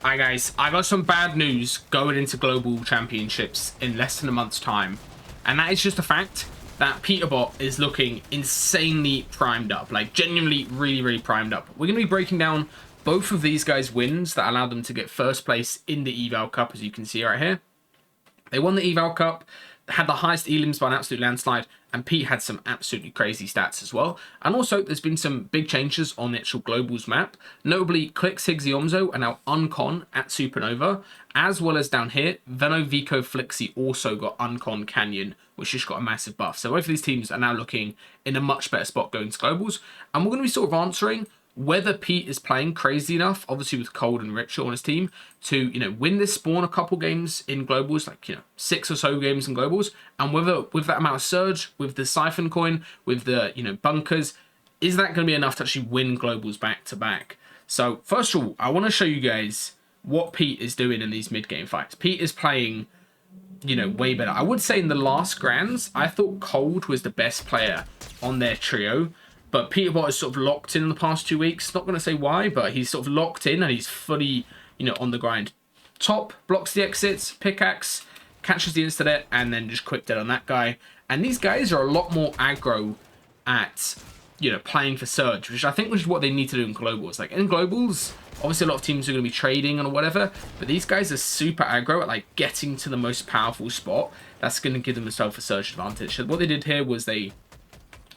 Alright guys, I got some bad news going into global championships in less than a month's time. And that is just the fact that Peterbot is looking insanely primed up. Like genuinely really primed up. We're going to be breaking down both of these guys' wins that allowed them to get first place in the Eval Cup, as you can see right here. They won the Eval Cup, had the highest elims by an absolute landslide, and Pete had some absolutely crazy stats as well. And also, there's been some big changes on the actual Globals map. Notably, Clix, Higgsy, Omzo are now uncon at Supernova, as well as down here, Veno, Vico, Flixie also got uncon Canyon, which just got a massive buff. So both of these teams are now looking in a much better spot going to Globals. And we're going to be sort of answering whether Pete is playing crazy enough, obviously with Cold and Richard on his team, to, win this spawn a couple games in Globals, like, 6 or so games in Globals, and whether with that amount of Surge, with the Siphon coin, with the, bunkers, is that going to be enough to actually win Globals back to back? So, first of all, I want to show you guys what Pete is doing in these mid-game fights. Pete is playing, way better. I would say in the last Grands, I thought Cold was the best player on their trio. But Peterbot is sort of locked in the past 2 weeks. Not going to say why, but he's sort of locked in and he's fully, on the grind. Top blocks the exits, pickaxe, catches the insta-dead, and then just quick dead on that guy. And these guys are a lot more aggro at, playing for Surge, which I think was what they need to do in Globals. Like, in Globals, obviously a lot of teams are going to be trading or whatever, but these guys are super aggro at, like, getting to the most powerful spot. That's going to give themselves a Surge advantage. So what they did here was they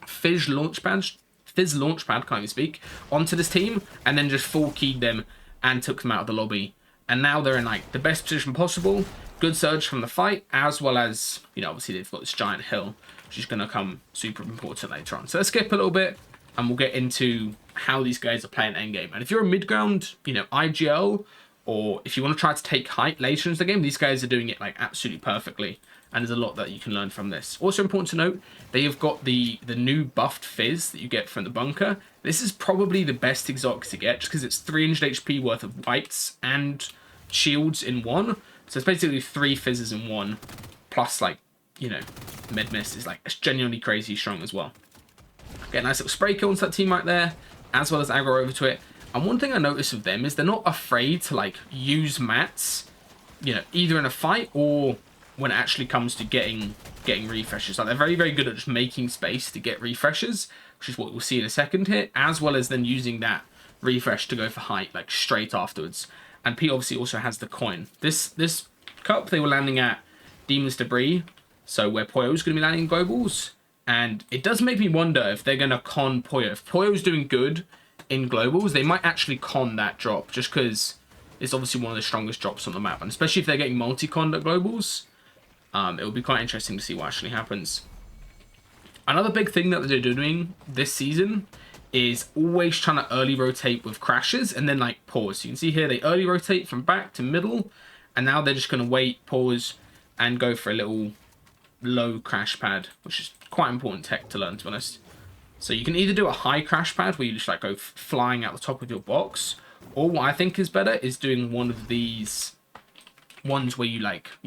Fizz Launchpad, can't even speak, onto this team, and then just full keyed them and took them out of the lobby. And now they're in like the best position possible. Good Surge from the fight, as well as, obviously they've got this giant hill, which is going to come super important later on. So let's skip a little bit, and we'll get into how these guys are playing endgame. And if you're a mid-ground, IGL, or if you want to try to take height later into the game, these guys are doing it like absolutely perfectly. And there's a lot that you can learn from this. Also important to note, they have got the new buffed Fizz that you get from the bunker. This is probably the best exotic to get, just because it's 300 HP worth of wipes and shields in one. So it's basically 3 Fizzes in one, plus like, med mist is like, it's genuinely crazy strong as well. Get a nice little spray kill onto that team right there, as well as aggro over to it. And one thing I noticed with them is they're not afraid to like use mats, either in a fight or when it actually comes to getting refreshes. Like, they're very good at just making space to get refreshes, which is what we'll see in a second here, as well as then using that refresh to go for height, like, straight afterwards. And Pete obviously also has the coin. This cup, they were landing at Demon's Debris, so where Poyo's going to be landing in Globals. And it does make me wonder if they're going to con Poyo. If Poyo's doing good in Globals, they might actually con that drop, just because it's obviously one of the strongest drops on the map. And especially if they're getting multi-conned at Globals, it will be quite interesting to see what actually happens. Another big thing that they're doing this season is always trying to early rotate with crashes and then like pause. So you can see here they early rotate from back to middle, and now they're just going to wait, pause, and go for a little low crash pad, which is quite important tech to learn, to be honest. So you can either do a high crash pad where you just like go flying out the top of your box, or what I think is better is doing one of these ones where you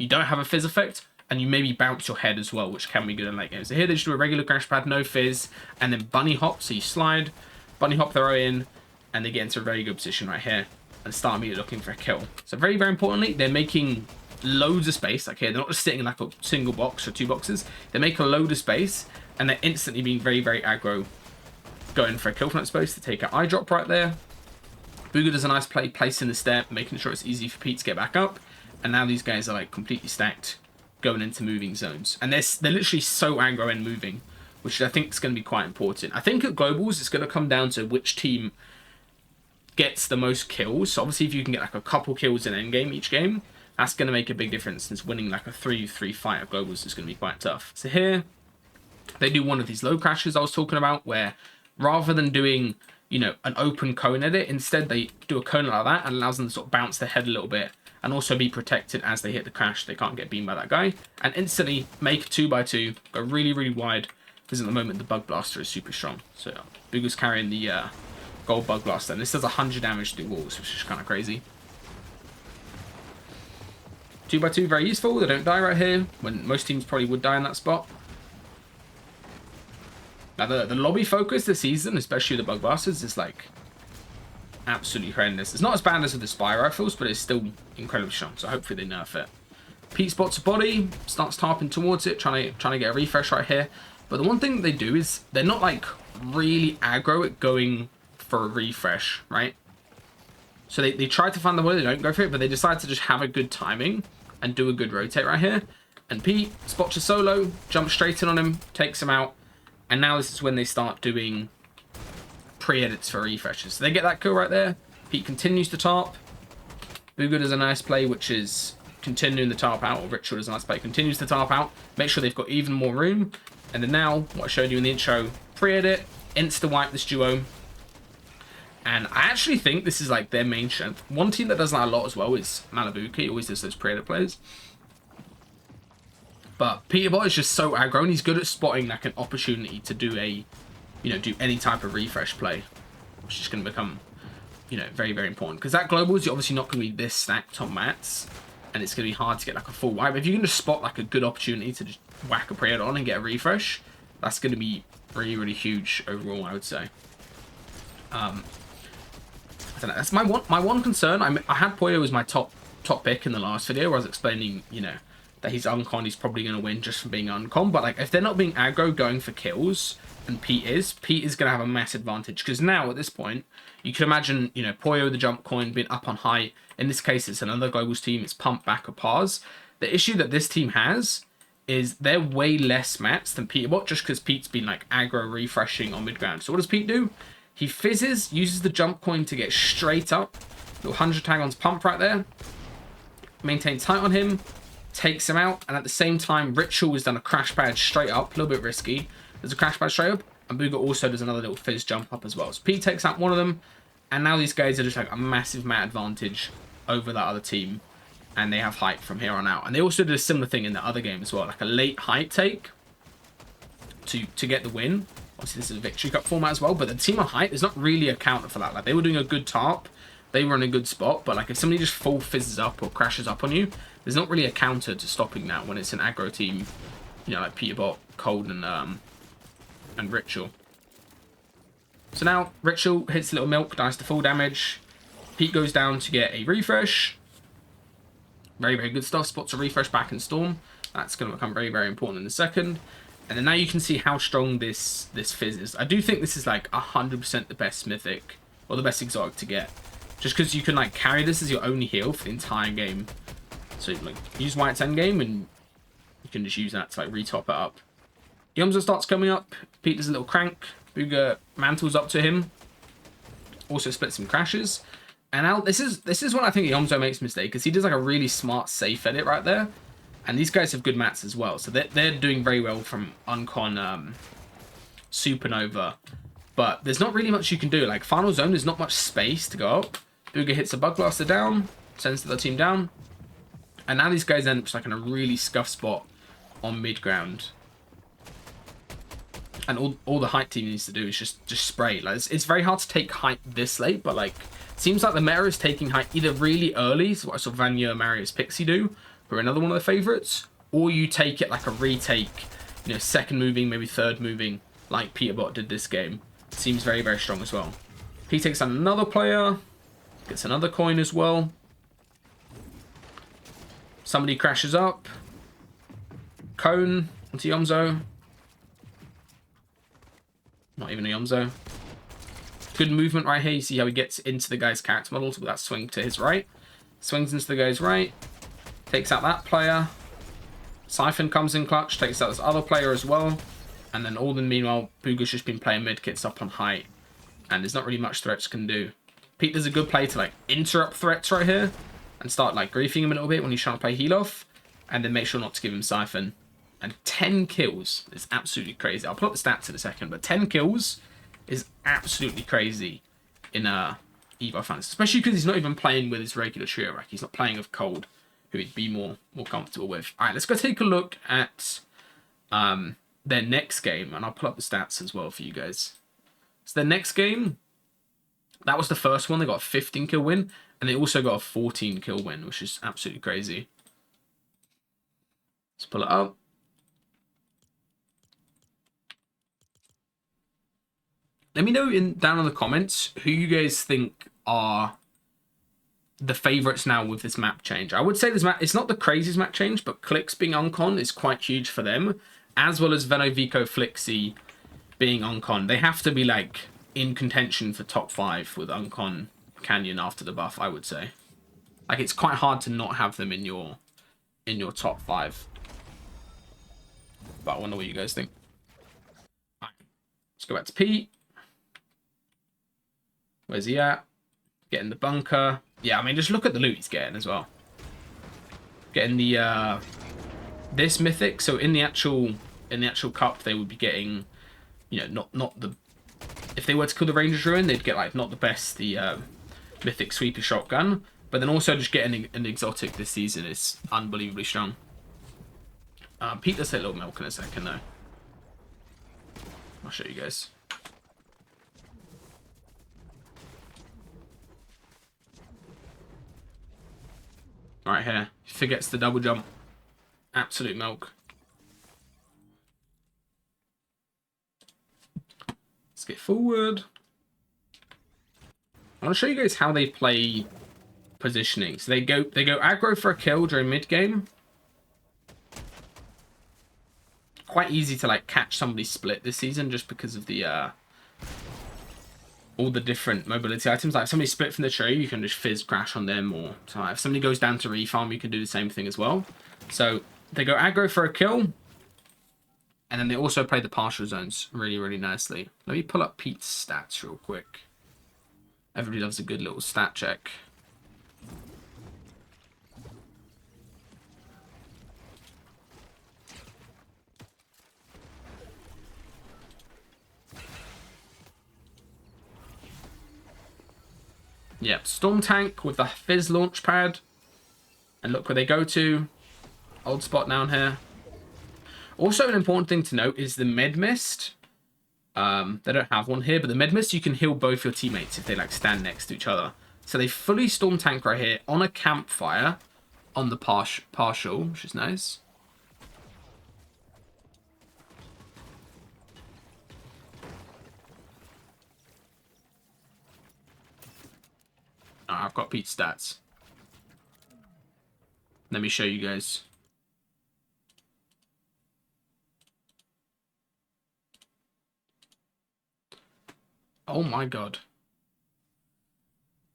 don't have a fizz effect, and you maybe bounce your head as well, which can be good in late game. So here they just do a regular crash pad, no fizz, and then bunny hop. So you slide, bunny hop throw in, and they get into a very good position right here and start immediately looking for a kill. So very importantly, they're making loads of space. Like here, they're not just sitting in like a single box or 2 boxes. They make a load of space, and they're instantly being very aggro, going for a kill from that space to take an eye drop right there. Booga does a nice play, placing the step, making sure it's easy for Pete to get back up. And now these guys are like completely stacked, going into moving zones, and they're literally so aggro and moving, which I think is going to be quite important. I think at Globals it's going to come down to which team gets the most kills. So obviously if you can get like a couple kills in endgame each game, that's going to make a big difference, since winning like a 3v3 fight at Globals is going to be quite tough. So here they do one of these low crashes I was talking about, where rather than doing an open cone edit, instead they do a cone like that and allows them to sort of bounce their head a little bit and also be protected as they hit the crash. They can't get beamed by that guy. And instantly make a 2x2, go really wide, because at the moment the Bug Blaster is super strong. So Booga's carrying the gold Bug Blaster, and this does 100 damage through walls, which is kind of crazy. 2x2, very useful. They don't die right here, when most teams probably would die in that spot. Now the lobby focus this season, especially the Bug Blasters, is like absolutely horrendous. It's not as bad as with the spy rifles, but it's still incredibly strong. So hopefully they nerf it. Pete spots a body, starts tarping towards it, trying to get a refresh right here. But the one thing they do is they're not like really aggro at going for a refresh, right? So they try to find the body, they don't go for it, but they decide to just have a good timing and do a good rotate right here. And Pete spots a solo, jumps straight in on him, takes him out. And now this is when they start doing pre-edits for refreshes. So they get that kill right there. Pete continues to tarp. Booga does a nice play, which is continuing the tarp out, or Ritual does a nice play, continues to tarp out. Make sure they've got even more room. And then now, what I showed you in the intro, pre-edit, insta-wipe this duo. And I actually think this is like their main strength. One team that does that a lot as well is Malibu. He always does those pre-edit plays. But Peterbot is just so aggro, and he's good at spotting like an opportunity to do a, do any type of refresh play, which is going to become, very, very important. Because that global is obviously not going to be this stacked on mats, and it's going to be hard to get like a full wipe. If you can just spot like a good opportunity to just whack a pre-edit on and get a refresh, that's going to be really, really huge overall, I would say. I don't know. That's my one concern. I had Poyo as my top pick in the last video, where I was explaining, that he's uncon, he's probably going to win just for being uncon. But like, if they're not being aggro going for kills, and Pete is going to have a massive advantage. Because now at this point, you can imagine, Poyo the jump coin being up on height. In this case, it's another globals team. It's pumped back a pars. The issue that this team has is they're way less mats than Peterbot, just because Pete's been like aggro refreshing on mid ground. So what does Pete do? He fizzes, uses the jump coin to get straight up. Little 100 tag on's pump right there. Maintains height on him. Takes him out. And at the same time, Ritual has done a crash pad straight up. A little bit risky. There's a crash pad straight up. And Booga also does another little fizz jump up as well. So Pete takes out one of them. And now these guys are just like a massive mat advantage over that other team. And they have height from here on out. And they also did a similar thing in the other game as well. Like a late height take to get the win. Obviously, this is a Victory Cup format as well, but the team on height, there's not really a counter for that. Like, they were doing a good tarp, they were in a good spot, but like, if somebody just full fizzes up or crashes up on you, there's not really a counter to stopping that when it's an aggro team, like Peterbot, Cold, and Ritual. So now, Ritual hits a little milk, dies to full damage. Pete goes down to get a refresh. Very, very good stuff. Spots a refresh back in Storm. That's going to become very, very important in a second. And then now you can see how strong this fizz is. I do think this is like 100% the best mythic, or the best exotic to get. Just because you can like carry this as your only heal for the entire game. So like use White's Endgame and you can just use that to like retop it up. Yomzo starts coming up. Pete does a little crank. Booga mantles up to him. Also splits some crashes. And now this is when I think Yomzo makes a mistake, because he does like a really smart safe edit right there. And these guys have good mats as well. So they're doing very well from Uncon Supernova. But there's not really much you can do. Like, Final Zone, there's not much space to go up. Booga hits a Bug Blaster down. Sends the team down. And now these guys end up like in a really scuff spot on mid-ground. And all the height team needs to do is just spray. Like, it's very hard to take height this late. But, like, it seems like the meta is taking height either really early. So what I saw Vanya, Marius, Pixie do. Or another one of the favorites, or you take it like a retake, second moving, maybe third moving, like Peterbot did this game. Seems very, very strong as well. He takes on another player, gets another coin as well. Somebody crashes up. Cone onto Yomzo. Not even a Yomzo. Good movement right here. You see how he gets into the guy's character models with that swing to his right. Swings into the guy's right. Takes out that player. Siphon comes in clutch. Takes out this other player as well. And then all the meanwhile, Booga's just been playing mid, gets up on height. And there's not really much threats can do. Pete does a good play to like interrupt threats right here. And start like griefing him a little bit when he's trying to play heal off. And then make sure not to give him Siphon. And 10 kills is absolutely crazy. I'll put up the stats in a second. But 10 kills is absolutely crazy in Evo fans. Especially because he's not even playing with his regular trio rack. He's not playing with Cold, who he'd be more comfortable with. All right, let's go take a look at their next game, and I'll pull up the stats as well for you guys. So their next game, that was the first one. They got a 15 kill win, and they also got a 14 kill win, which is absolutely crazy. Let's pull it up. Let me know down in the comments who you guys think are the favorites now with this map change. I would say this map, it's not the craziest map change, but Clicks being Uncon is quite huge for them, as well as Venovico Flixie being Uncon. They have to be like in contention for top 5 with Uncon Canyon after the buff, I would say. Like, it's quite hard to not have them in your top 5. But I wonder what you guys think. Right. Let's go back to Pete. Where's he at? Getting the bunker. Yeah, I mean, just look at the loot he's getting as well. Getting the this mythic. So in the actual cup, they would be getting, you know, not the, if they were to kill the Ranger's Ruin, they'd get like not the best, the mythic sweeper shotgun. But then also just getting an exotic this season is unbelievably strong. Pete, let's take a little milk in a second though. I'll show you guys. Right here. He forgets the double jump. Absolute milk. Let's get forward. I'll show you guys how they play positioning. So they go aggro for a kill during mid game. Quite easy to like catch somebody split this season just because of the all the different mobility items. Like if somebody split from the tree, you can just fizz crash on them, or so if somebody goes down to refarm, you can do the same thing as well. So they go aggro for a kill, and then they also play the partial zones really, really nicely. Let me pull up Pete's stats real quick. Everybody loves a good little stat check. Yep, Storm Tank with the Fizz launch pad. And look where they go to. Old spot down here. Also, an important thing to note is the Med Mist. They don't have one here, but the Med Mist, you can heal both your teammates if they like stand next to each other. So they fully Storm Tank right here on a campfire on the partial, which is nice. I've got Pete's stats. Let me show you guys. Oh my god.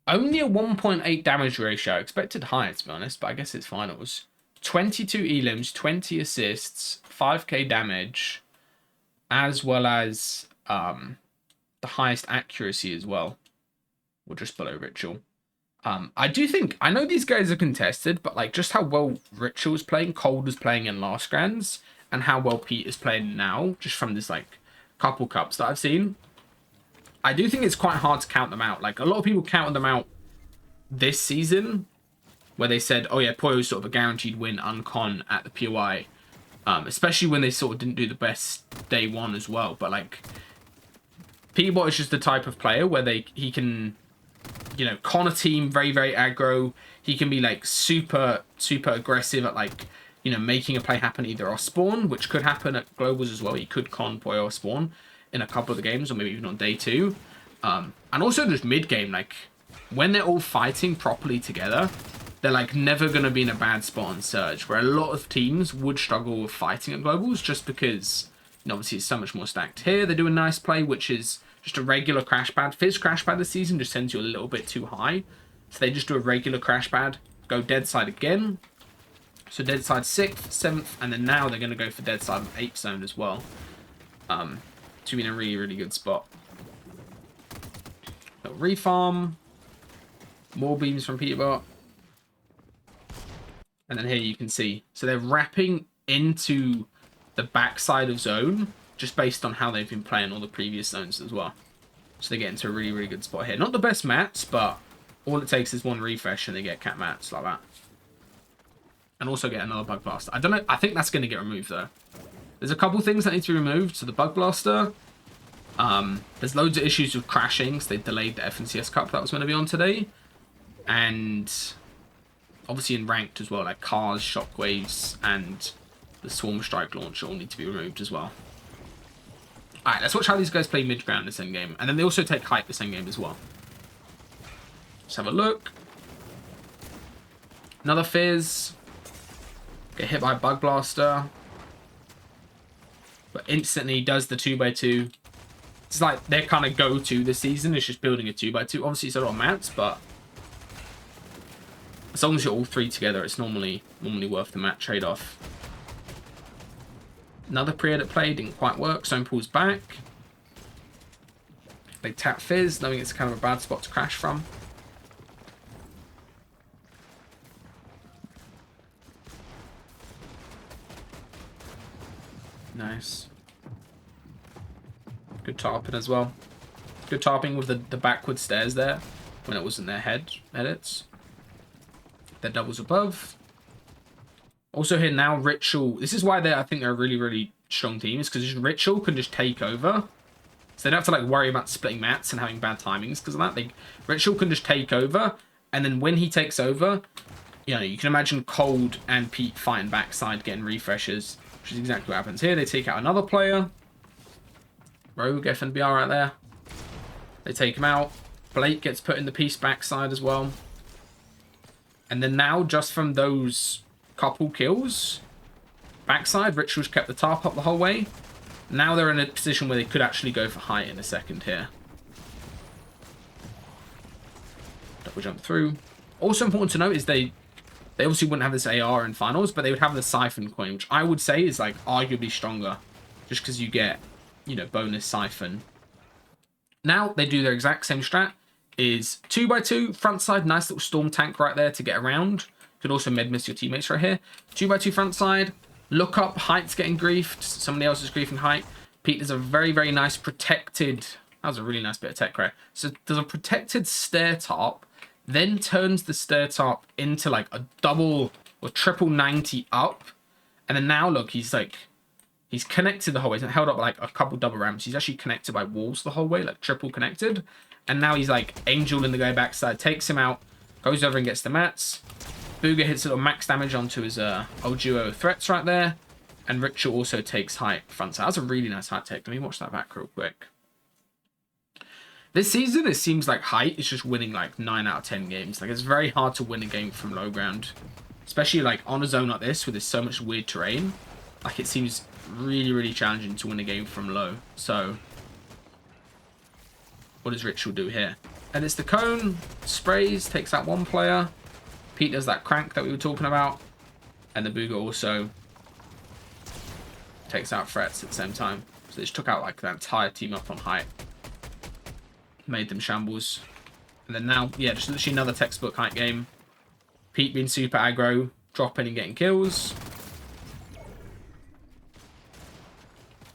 Only a 1.8 damage ratio. I expected higher, to be honest, but I guess it's finals. 22 elims, 20 assists, 5k damage, as well as the highest accuracy as well. Or just below Ritual. I do think, I know these guys are contested, but like just how well Ritual's playing, Cold was playing in last Grands, and how well Pete is playing now, just from this like couple cups that I've seen. I do think it's quite hard to count them out. Like a lot of people counted them out this season, where they said, oh yeah, Poyo's sort of a guaranteed win uncon at the POI. Especially when they sort of didn't do the best day one as well. But like, Peterbot is just the type of player where he can, you know, con a team very, very aggro. He can be like super, super aggressive at like, you know, making a play happen either off spawn, which could happen at Globals as well. He could con Poyo off spawn in a couple of the games, or maybe even on day 2. And also just mid game, like when they're all fighting properly together, they're like never going to be in a bad spot on Surge, where a lot of teams would struggle with fighting at Globals just because, you know, obviously it's so much more stacked. Here they do a nice play, which is just a regular crash pad. Fizz crash pad this season just sends you a little bit too high. So they just do a regular crash pad, go dead side again. So dead side 6th, 7th, and then now they're going to go for dead side 8th zone as well. To be in a really, really good spot. Little refarm. More beams from Peterbot. And then here you can see. So they're wrapping into the backside of zone, just based on how they've been playing all the previous zones as well. So they get into a really, really good spot here. Not the best mats, but all it takes is one refresh and they get cat mats like that. And also get another Bug Blaster. I don't know. I think that's going to get removed though. There's a couple things that need to be removed. So the Bug Blaster. There's loads of issues with crashing. So they delayed the FNCS Cup that was going to be on today. And obviously in ranked as well, like cars, shockwaves, and the Swarm Strike launch all need to be removed as well. Alright, let's watch how these guys play mid-ground this endgame. And then they also take height this endgame as well. Let's have a look. Another Fizz. Get hit by a Bug Blaster. But instantly does the 2x2. It's like their kind of go-to this season is just building a 2x2. Obviously, it's a lot of mats, but as long as you're all three together, it's normally worth the mat trade-off. Another pre-edit play didn't quite work. Zone pulls back. They tap Fizz, knowing it's kind of a bad spot to crash from. Nice. Good tarping as well. Good tarping with the backward stairs there when it wasn't their head edits. Their doubles above. Also here now, Ritual. This is why I think they're a really, really strong team. Is because Ritual can just take over. So they don't have to like worry about splitting mats and having bad timings because of that. Ritual can just take over. And then when he takes over, you know, you can imagine Cold and Pete fighting backside, getting refreshes. Which is exactly what happens here. They take out another player. Rogue FNBR right there. They take him out. Blake gets put in the piece backside as well. And then now, just from those couple kills, backside, Rituals kept the tarp up the whole way. Now they're in a position where they could actually go for height in a second here. Double jump through. Also important to note is they obviously wouldn't have this AR in finals, but they would have the Siphon coin, which I would say is like arguably stronger. Just because you get, you know, bonus Siphon. Now they do their exact same strat. Is 2x2, front side, nice little storm tank right there to get around. Could also med miss your teammates right here. 2x2 front side, look up, Height's getting griefed. Somebody else is griefing Height. Pete does a very, very nice protected, that was a really nice bit of tech right. So there's a protected stair top, then turns the stair top into like a double or triple 90 up. And then now look, he's connected the whole way. He's held up by like a couple double ramps. He's actually connected by walls the whole way, like triple connected. And now he's like Angel in the guy backside, takes him out, goes over and gets the mats. Booga hits a little max damage onto his old duo threats right there. And Ritual also takes Height front side. That's a really nice Height take. Let me watch that back real quick. This season, it seems like Height is just winning like 9 out of 10 games. Like it's very hard to win a game from low ground. Especially like on a zone like this where there's so much weird terrain. Like it seems really, really challenging to win a game from low. So what does Ritual do here? And it's the cone, sprays, takes out one player. Pete does that crank that we were talking about. And the Booga also takes out threats at the same time. So they just took out like that entire team up on Height. Made them shambles. And then now, yeah, just literally another textbook Height game. Pete being super aggro, dropping and getting kills.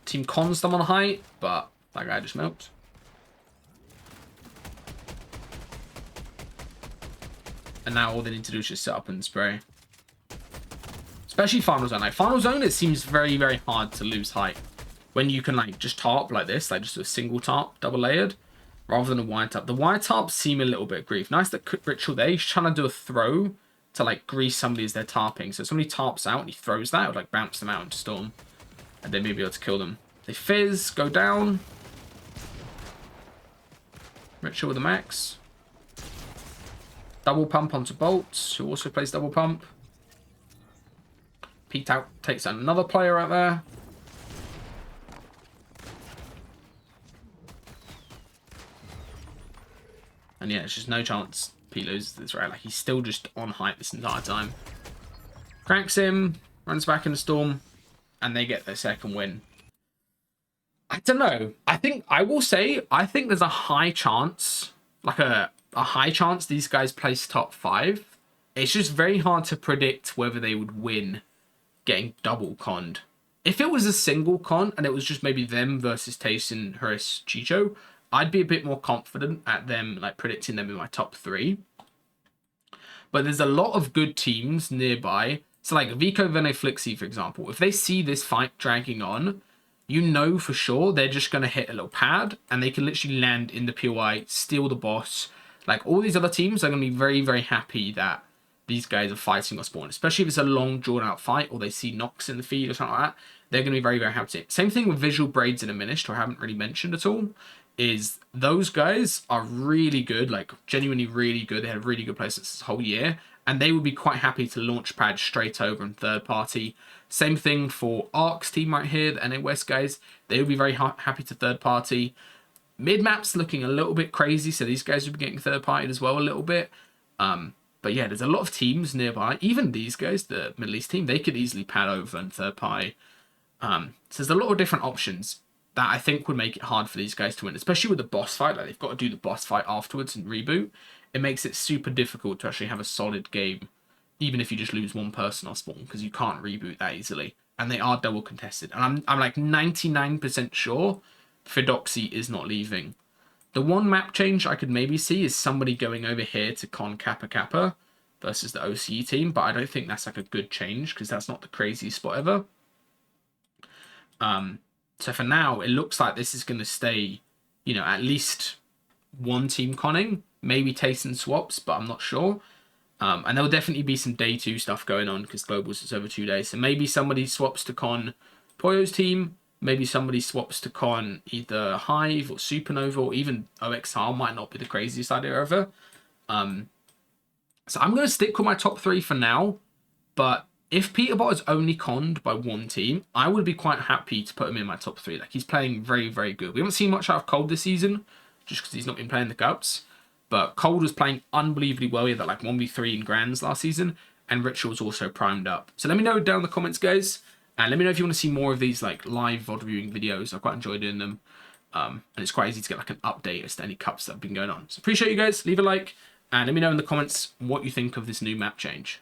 Team cons them on Height, but that guy just milked. And now all they need to do is just set up and spray. Especially Final Zone. Like Final Zone, it seems very, very hard to lose Height. When you can like just tarp like this, like just a single tarp, double layered, rather than a wide tarp. The wide tarps seem a little bit grief. Nice that Ritual there, he's trying to do a throw to like grease somebody as they're tarping. So somebody tarps out and he throws that, it would like bounce them out into Storm. And they may be able to kill them. They fizz, go down. Ritual with the max. Double pump onto Bolts, who also plays double pump. Pete out takes another player out there. And yeah, it's just no chance Pete loses this, right? Like he's still just on Height this entire time. Cranks him, runs back in the Storm, and they get their second win. I don't know. I will say, I think there's a high chance, like a high chance these guys place top 5. It's just very hard to predict whether they would win getting double conned. If it was a single con and it was just maybe them versus Tayson, Harris, Chicho, I'd be a bit more confident at them, like predicting them in my top 3. But there's a lot of good teams nearby. So like Vico, Vene, Flixie, for example, if they see this fight dragging on, you know for sure they're just going to hit a little pad and they can literally land in the POI, steal the boss. Like all these other teams are going to be very, very happy that these guys are fighting or spawn, especially if it's a long drawn out fight or they see Nox in the feed or something like that. They're going to be very, very happy. Same thing with Visual Braids and Diminished, who I haven't really mentioned at all, is those guys are really good, like genuinely really good. They had really good places this whole year, and they would be quite happy to launch pad straight over in third party. Same thing for Ark's team right here, the NA West guys. They would be very happy to third party. Mid map's looking a little bit crazy, so these guys would be getting third party as well a little bit. But yeah, there's a lot of teams nearby. Even these guys, the Middle East team, they could easily pad over and third party. So there's a lot of different options that I think would make it hard for these guys to win, especially with the boss fight. Like, they've got to do the boss fight afterwards and reboot. It makes it super difficult to actually have a solid game, even if you just lose one person off spawn, because you can't reboot that easily. And they are double contested. And I'm like 99% sure Fidoxy is not leaving. The one map change I could maybe see is somebody going over here to con Kappa Kappa versus the OCE team, but I don't think that's like a good change because that's not the craziest spot ever. So for now, it looks like this is going to stay, you know, at least one team conning, maybe Tayson swaps, but I'm not sure. And there will definitely be some day 2 stuff going on because Globals is over 2 days. So maybe somebody swaps to con Poyo's team. Maybe somebody swaps to con either Hive or Supernova, or even OXR might not be the craziest idea ever. So I'm going to stick with my top 3 for now. But if Peterbot is only conned by one team, I would be quite happy to put him in my top 3. Like, he's playing very, very good. We haven't seen much out of Cold this season, just because he's not been playing the Cups. But Cold was playing unbelievably well. He had that like 1v3 in Grands last season. And Ritual's also primed up. So let me know down in the comments, guys. And let me know if you want to see more of these like live VOD viewing videos. I quite enjoy doing them. And it's quite easy to get like an update as to any cups that have been going on. So appreciate you guys. Leave a like and let me know in the comments what you think of this new map change.